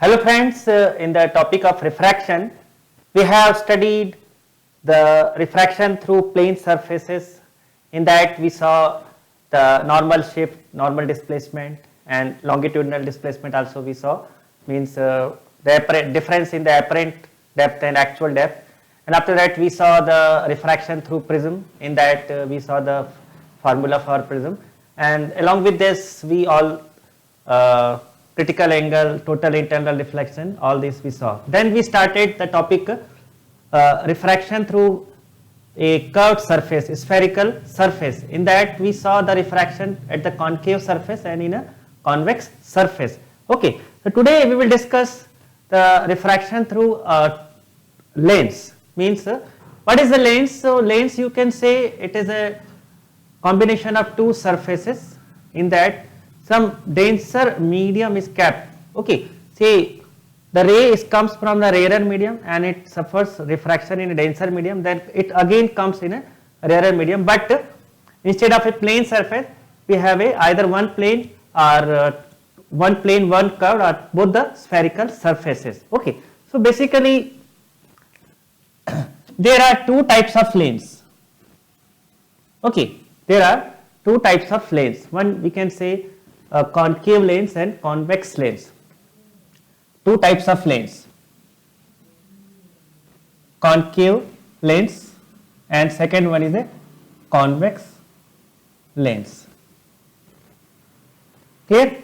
Hello friends, in the topic of refraction, we have studied the refraction through plane surfaces. In that we saw the normal shift, normal displacement and longitudinal displacement also we saw, means the difference in the apparent depth and actual depth. And after that we saw the refraction through prism. In that we saw the formula for prism, and along with this we all critical angle, total internal reflection, all this we saw. Then we started the topic refraction through a curved surface, spherical surface. In that we saw the refraction at the concave surface and in a convex surface. Okay, so today we will discuss the refraction through lens. Means what is the lens? So lens, you can say it is a combination of two surfaces. In that some denser medium is kept. Okay, say the ray comes from the rarer medium and it suffers refraction in a denser medium, then it again comes in a rarer medium, but instead of a plane surface we have a either one plane or one plane, one curved, or both the spherical surfaces. Okay, so basically there are two types of lanes. Okay, there are two types of lanes. One we can say concave lanes and convex lanes. Two types of lanes, concave lanes and second one is a convex lanes. Clear?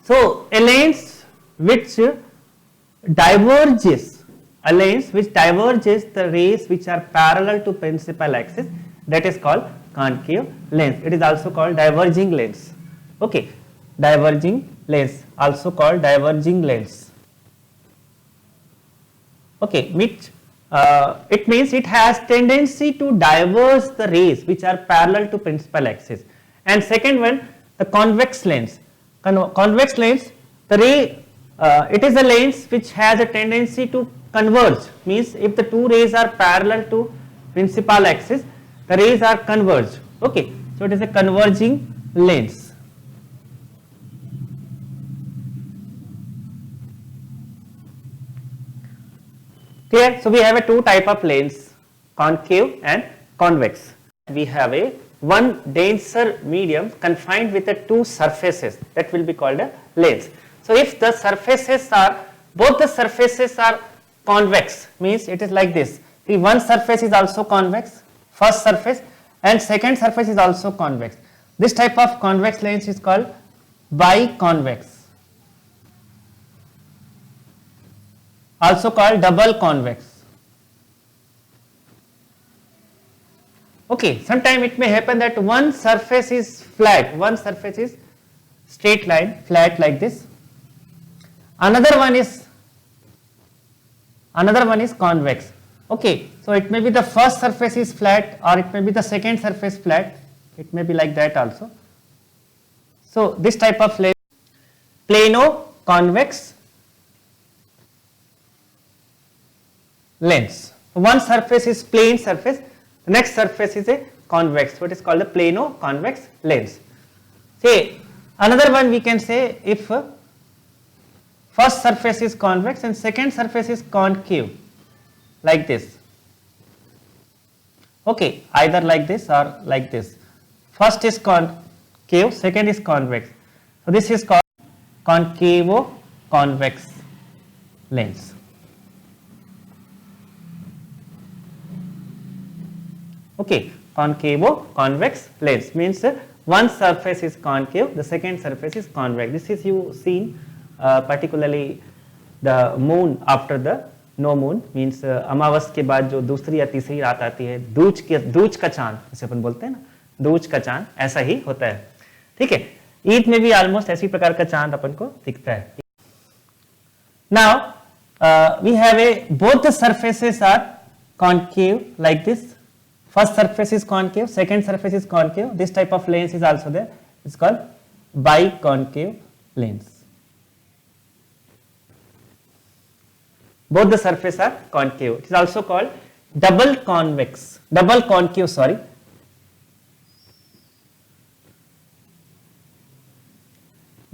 So a lens which diverges, the rays which are parallel to principal axis, that is called concave lens. It is also called diverging lens. Okay, diverging lens, also called diverging lens. Okay, which it means it has tendency to diverge the rays which are parallel to principal axis. And second one, the convex lens. Convex lens, the ray, it is a lens which has a tendency to converge. Means if the two rays are parallel to principal axis, the rays are converged. Okay, so it is a converging lens. Clear? So we have a two type of lens, concave and convex. We have a one denser medium confined with the two surfaces, that will be called a lens. So if the surfaces are, both the surfaces are convex, means it is like this. The one surface is also convex, first surface, and second surface is also convex. This type of convex lens is called biconvex, also called double convex. Okay, sometime it may happen that one surface is flat, one surface is straight line, flat like this. Another one is convex. Okay, so it may be the first surface is flat or it may be the second surface flat. It may be like that also. So this type of lens, plano-convex lens. One surface is plane surface, the next surface is a convex, so it is called a plano-convex lens. Say another one we can say, if first surface is convex and second surface is concave, like this. Okay, either like this or like this. First is concave, second is convex. So this is called concavo-convex lens. Okay, concavo-convex lens means one surface is concave, the second surface is convex. This is you seen particularly the moon after the no moon, means अमावस के बाद जो दूसरी या तीसरी रात आती है, दूज का चांद जैसे अपन बोलते हैं ना, दूज का चांद, ऐसा ही होता है. ठीक है, ईद में भी ऑलमोस्ट ऐसी प्रकार का चांद अपन को दिखता है. Now we have a both the surfaces are concave like this. First surface is concave, second surface is concave. This type of lens is also there, it's called biconcave lens. Both the surfaces are concave. It is also called double concave, sorry.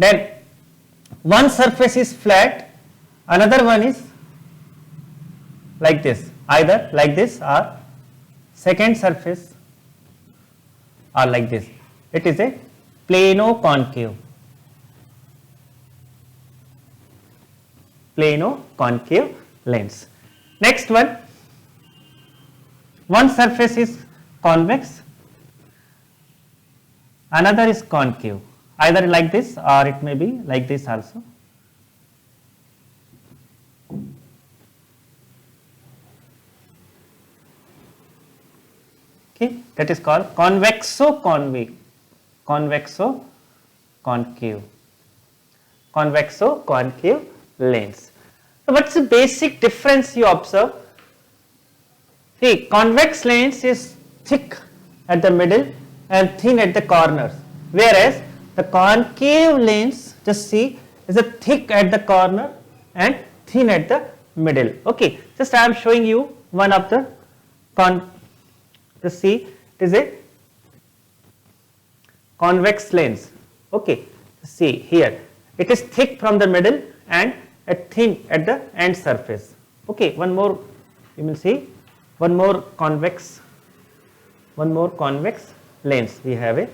Then one surface is flat, another one is like this, either like this or second surface or like this. It is a plano-concave. Plano-concave lens. Next one surface is convex, another is concave, either like this or it may be like this also. Okay, that is called convexo-concave. Convexo-concave lens. So, what is the basic difference you observe? See, convex lens is thick at the middle and thin at the corners, whereas the concave lens, just see, is a thick at the corner and thin at the middle. Okay, just I am showing you one of the just see, it is a convex lens. Okay, see here, it is thick from the middle and thin at the end surface. Okay, one more, you will see, one more convex lens. We have a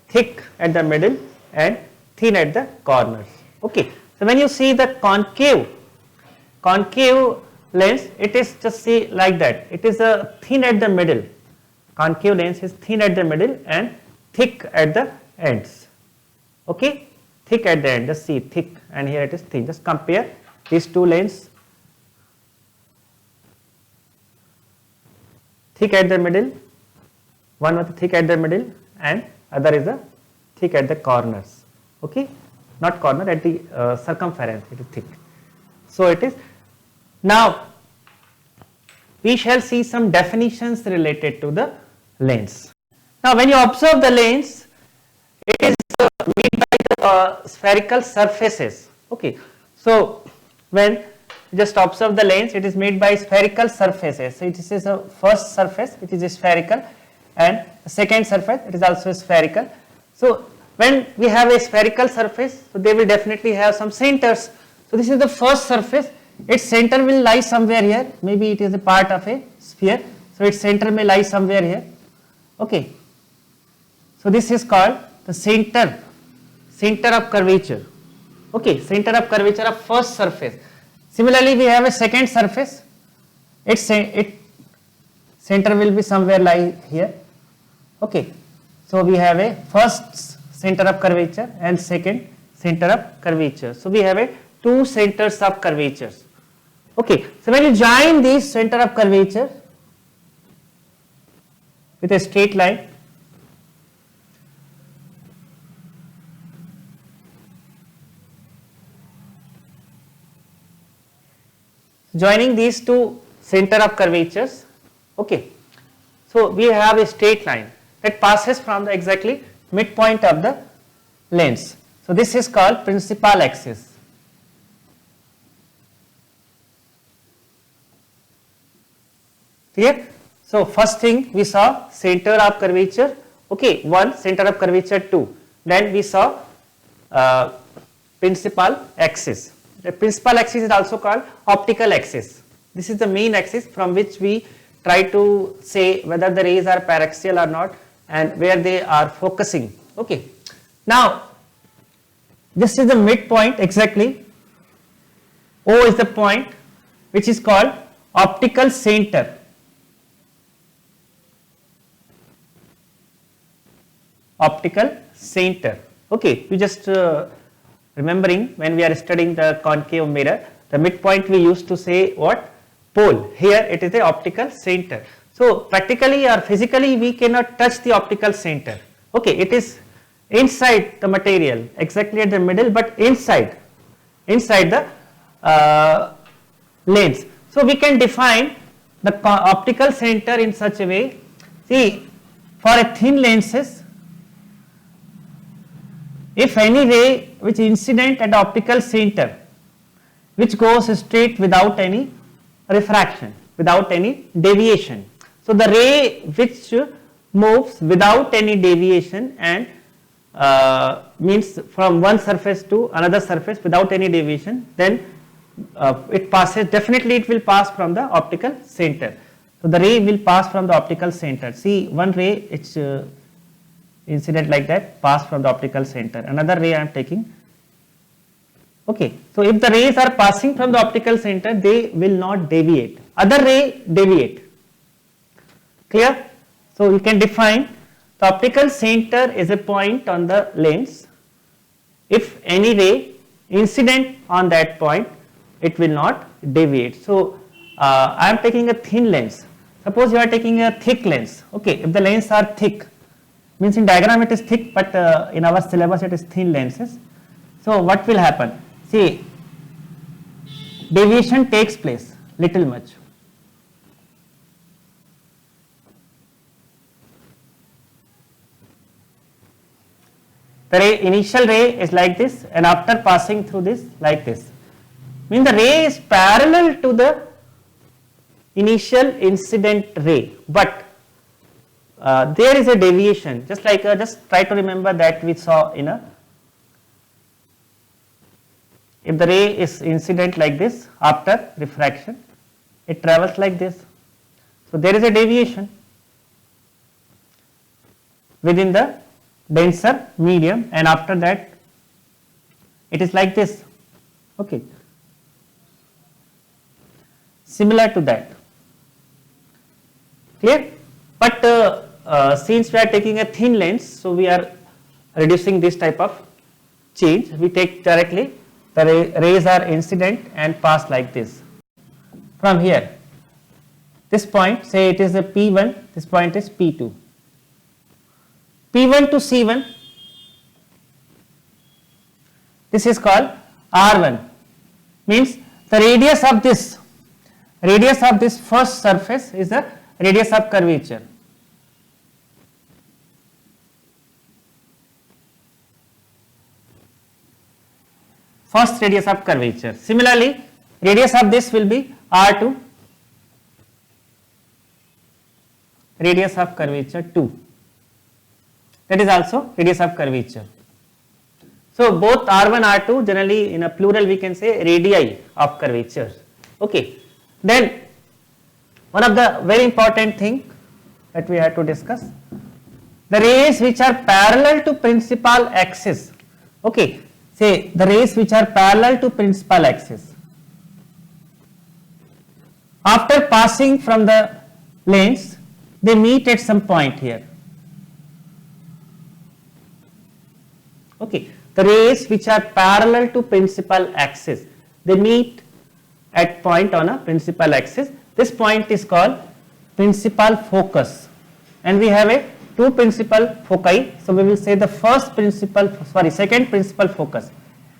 thick at the middle and thin at the corners. Okay, so when you see the concave lens, it is just see like that. It is a thin at the middle. Concave lens is thin at the middle and thick at the ends. Okay, thick at the end. Just see thick, and here it is thin. Just compare these two lenses. Thick at the middle, one was thick at the middle and other is a thick at the corners. Okay, not corner, at the circumference it is thick. So it is. Now we shall see some definitions related to the lens. Now when you observe the lens, it is made by the spherical surfaces. Okay, so when just observe the lens, it is made by spherical surfaces. So it is a first surface, it is spherical, and the second surface, it is also spherical. So when we have a spherical surface, so they will definitely have some centers. So this is the first surface, its center will lie somewhere here, maybe it is a part of a sphere, so its center may lie somewhere here. Okay, so this is called the center of curvature. Okay, center of curvature of first surface. Similarly, we have a second surface, its center will be somewhere lie here. Okay, so we have a first center of curvature and second center of curvature. So we have a two centers of curvatures. Okay, so when you join these center of curvature with a straight line, joining these two center of curvatures, okay, so we have a straight line that passes from the exactly midpoint of the lens. So this is called principal axis. Clear? So first thing we saw center of curvature, okay, one center of curvature 2. Then we saw principal axis. The principal axis is also called optical axis. This is the main axis from which we try to say whether the rays are paraxial or not and where they are focusing. Okay. Now, this is the midpoint exactly. O is the point which is called optical center. Optical center. Okay, we just remembering when we are studying the concave mirror, the midpoint we used to say what? Pole. Here it is the optical center. So practically or physically we cannot touch the optical center. Okay, it is inside the material, exactly at the middle, but inside the lens. So we can define the optical center in such a way. See, for a thin lenses, if any ray which incident at the optical center, which goes straight without any refraction, without any deviation. So the ray which moves without any deviation and means from one surface to another surface without any deviation, then it passes, definitely it will pass from the optical center. So the ray will pass from the optical center. See, one ray, it's incident like that, pass from the optical center. Another ray I am taking. Okay, so if the rays are passing from the optical center, they will not deviate. Other ray deviate. Clear? So you can define the optical center is a point on the lens. If any ray incident on that point, it will not deviate. So I am taking a thin lens. Suppose you are taking a thick lens. Okay, if the lenses are thick, means in diagram it is thick, but in our syllabus it is thin lenses. So what will happen? See, deviation takes place little much. The ray, initial ray is like this, and after passing through this, like this. Means the ray is parallel to the initial incident ray, but there is a deviation. Just like just try to remember that we saw in a. If the ray is incident like this, after refraction, it travels like this. So there is a deviation within the denser medium, and after that it is like this. Okay. Similar to that. Clear? But since we are taking a thin lens, so we are reducing this type of change. We take directly the rays are incident and pass like this. From here, this point, say it is a P1, this point is P2. P1 to C1, this is called R1, means the radius of this first surface is the radius of curvature. First radius of curvature. Similarly, radius of this will be R2, radius of curvature 2. That is also radius of curvature. So both R1, R2, generally in a plural we can say radii of curvature. Okay. Then one of the very important thing that we have to discuss, the rays which are parallel to principal axis. Okay. Say the rays which are parallel to principal axis, after passing from the lens, they meet at some point here. Okay, the rays which are parallel to principal axis, they meet at point on a principal axis. This point is called principal focus, and we have a two principal foci. So we will say the second principal focus.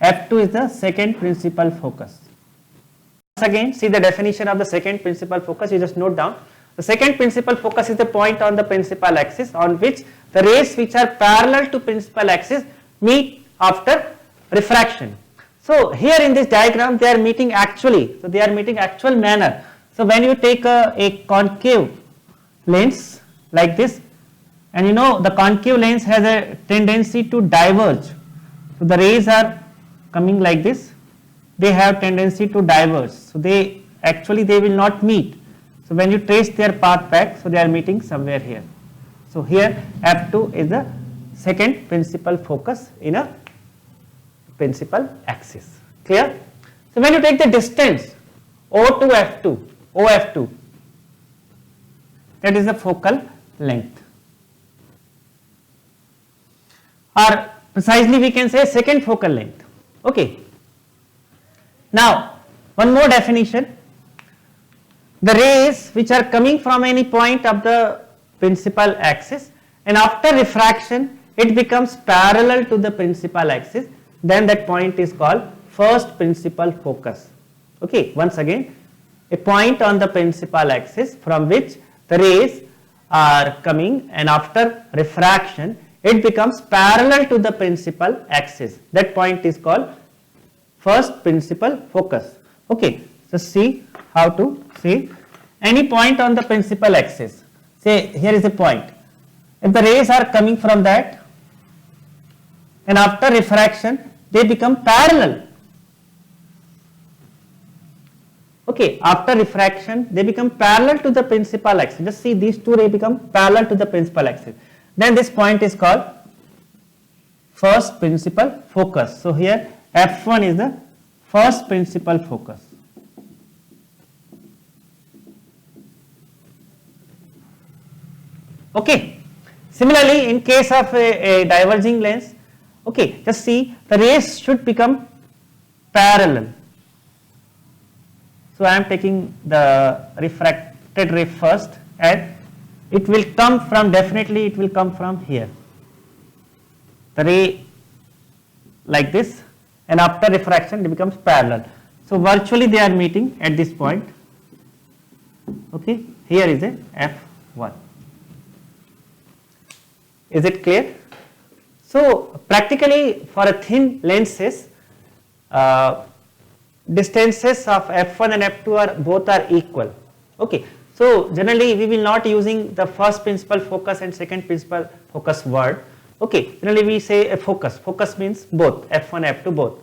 F2 is the second principal focus. Once again, see the definition of the second principal focus. You just note down. The second principal focus is the point on the principal axis on which the rays which are parallel to principal axis meet after refraction. So here in this diagram, they are meeting actually. So they are meeting actual manner. So when you take a concave lens like this, and you know the concave lens has a tendency to diverge. So the rays are coming like this, they have tendency to diverge. So they will not meet. So when you trace their path back, so they are meeting somewhere here. So here F2 is the second principal focus in a principal axis. Clear? So when you take the distance O to F2, OF2, that is the focal length. Or precisely we can say second focal length. Okay. Now one more definition. The rays which are coming from any point of the principal axis, and after refraction it becomes parallel to the principal axis, then that point is called first principal focus. Okay, once again, a point on the principal axis from which the rays are coming, and after refraction it becomes parallel to the principal axis. That point is called first principal focus. Okay, so see how to see any point on the principal axis. Say here is a point. If the rays are coming from that, and after refraction they become parallel. Okay, after refraction they become parallel to the principal axis. Just see, these two rays become parallel to the principal axis. Then this point is called first principal focus. So here F1 is the first principal focus. Okay. Similarly, in case of a diverging lens, okay, just see, the rays should become parallel. So I am taking the refracted ray first, and it will come from, definitely it will come from here. The ray like this, and after refraction it becomes parallel. So virtually they are meeting at this point. Okay, here is a F1. Is it clear? So practically for a thin lenses, distances of F1 and F2 are both are equal. Okay, so generally we will not using the first principal focus and second principal focus word. Okay, generally we say a focus. Focus means both F1, F2 both.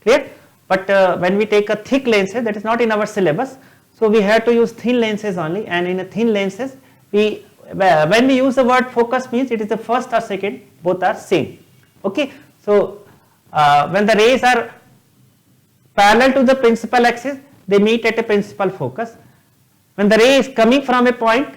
Clear? But when we take a thick lenses, that is not in our syllabus. So we have to use thin lenses only, and in a thin lenses we, when we use the word focus, means it is the first or second, both are same. Okay, so when the rays are parallel to the principal axis, they meet at a principal focus. When the ray is coming from a point,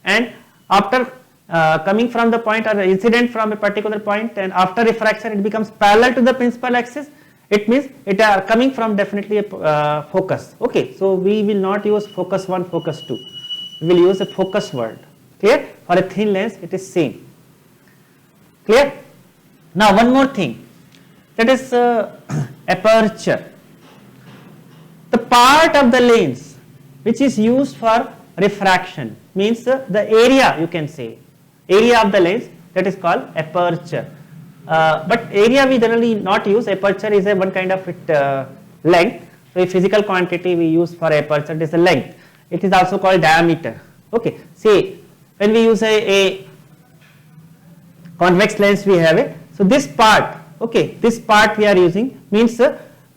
and after coming from the point or incident from a particular point, and after refraction it becomes parallel to the principal axis, it means it are coming from definitely a focus. Okay, so we will not use focus 1, focus 2, we will use a focus word. Clear? For a thin lens it is same. Clear? Now one more thing, that is aperture. The part of the lens which is used for refraction means the area, you can say, area of the lens, that is called aperture. But area we generally not use. Aperture is a one kind of length. So a physical quantity we use for aperture, it is the length. It is also called diameter. Okay, see, when we use a convex lens, we have it. So this part, okay, this part we are using, means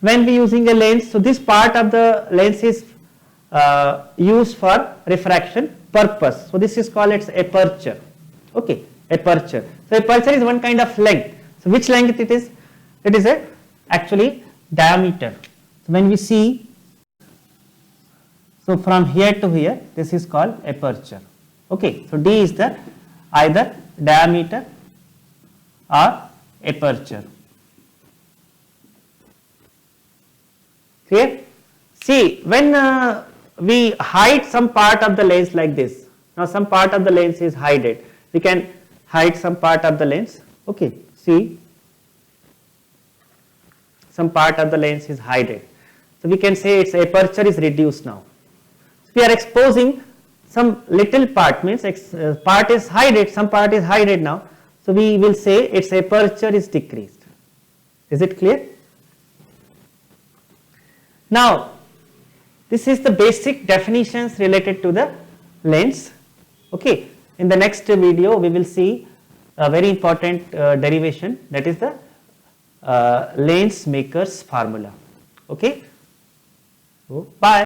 when we using a lens, so this part of the lens is used for refraction purpose. So this is called its aperture. Okay, aperture. So aperture is one kind of length. So which length it is? It is a actually diameter. So when we see, so from here to here, this is called aperture. Okay, so D is the either diameter or aperture. Clear? See, when we hide some part of the lens like this, now some part of the lens is hidden, we can hide some part of the lens. Okay, see, some part of the lens is hidden, so we can say its aperture is reduced now. So we are exposing some little part, means part is hidden, some part is hidden now, so we will say its aperture is decreased. Is it clear? Now this is the basic definitions related to the lens. Okay, in the next video we will see a very important derivation, that is the lens maker's formula. Okay, so bye.